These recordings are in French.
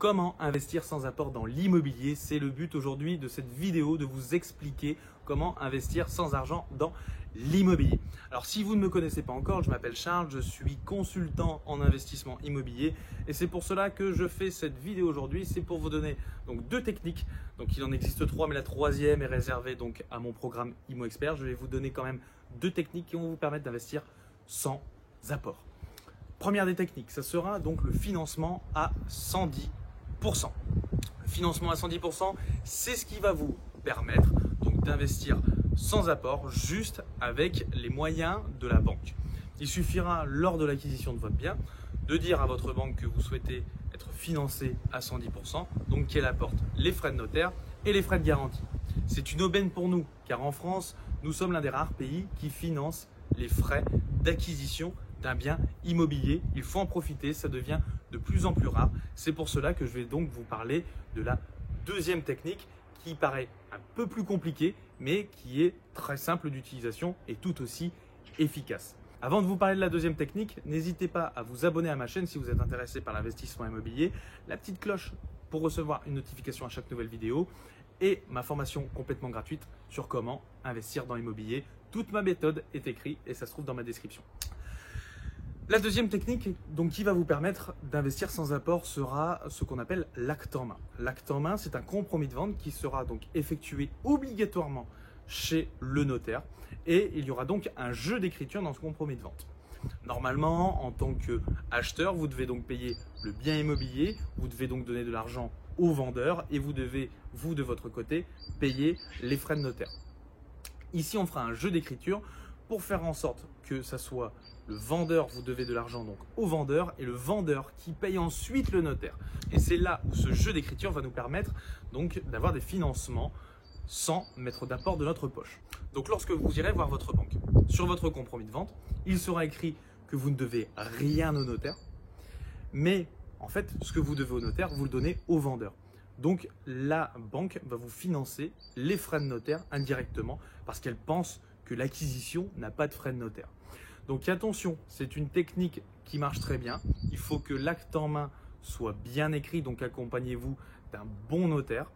Comment investir sans apport dans l'immobilier? C'est le but aujourd'hui de cette vidéo, de vous expliquer comment investir sans argent dans l'immobilier. Alors si vous ne me connaissez pas encore, je m'appelle Charles, je suis consultant en investissement immobilier et c'est pour cela que je fais cette vidéo aujourd'hui. C'est pour vous donner donc deux techniques. Donc il en existe trois, mais la troisième est réservée donc à mon programme Immo Expert. Je vais vous donner quand même deux techniques qui vont vous permettre d'investir sans apport. Première des techniques, ça sera donc le financement à 110%. Le financement à 110%, c'est ce qui va vous permettre donc d'investir sans apport, juste avec les moyens de la banque. Il suffira lors de l'acquisition de votre bien de dire à votre banque que vous souhaitez être financé à 110%, donc qu'elle apporte les frais de notaire et les frais de garantie. C'est une aubaine pour nous, car en France, nous sommes l'un des rares pays qui finance les frais d'acquisition d'un bien immobilier. Il faut en profiter, ça devient de plus en plus rare. C'est pour cela que je vais donc vous parler de la deuxième technique qui paraît un peu plus compliquée, mais qui est très simple d'utilisation et tout aussi efficace. Avant de vous parler de la deuxième technique, n'hésitez pas à vous abonner à ma chaîne si vous êtes intéressé par l'investissement immobilier, la petite cloche pour recevoir une notification à chaque nouvelle vidéo et ma formation complètement gratuite sur comment investir dans l'immobilier. Toute ma méthode est écrite et ça se trouve dans ma description. La deuxième technique donc, qui va vous permettre d'investir sans apport sera ce qu'on appelle l'acte en main. L'acte en main, c'est un compromis de vente qui sera donc effectué obligatoirement chez le notaire et il y aura donc un jeu d'écriture dans ce compromis de vente. Normalement, en tant qu'acheteur, vous devez donc payer le bien immobilier, vous devez donc donner de l'argent au vendeur et vous devez, vous de votre côté, payer les frais de notaire. Ici, on fera un jeu d'écriture pour faire en sorte que ça soit le vendeur, vous devez de l'argent donc au vendeur et le vendeur qui paye ensuite le notaire. Et c'est là où ce jeu d'écriture va nous permettre donc d'avoir des financements sans mettre d'apport de notre poche. Donc lorsque vous irez voir votre banque, sur votre compromis de vente, il sera écrit que vous ne devez rien au notaire, mais en fait ce que vous devez au notaire, vous le donnez au vendeur. Donc la banque va vous financer les frais de notaire indirectement parce qu'elle pense que l'acquisition n'a pas de frais de notaire. Donc attention, c'est une technique qui marche très bien. Il faut que l'acte en main soit bien écrit, donc accompagnez-vous d'un bon notaire.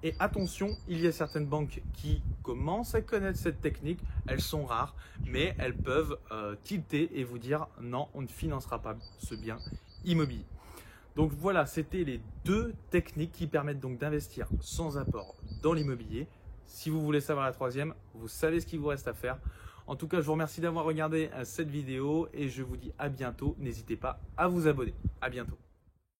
Et attention, il y a certaines banques qui commencent à connaître cette technique. Elles sont rares, mais elles peuvent tilter et vous dire non, on ne financera pas ce bien immobilier. Donc voilà, c'était les deux techniques qui permettent donc d'investir sans apport dans l'immobilier. Si vous voulez savoir la troisième, vous savez ce qu'il vous reste à faire. En tout cas, je vous remercie d'avoir regardé cette vidéo et je vous dis à bientôt. N'hésitez pas à vous abonner. À bientôt.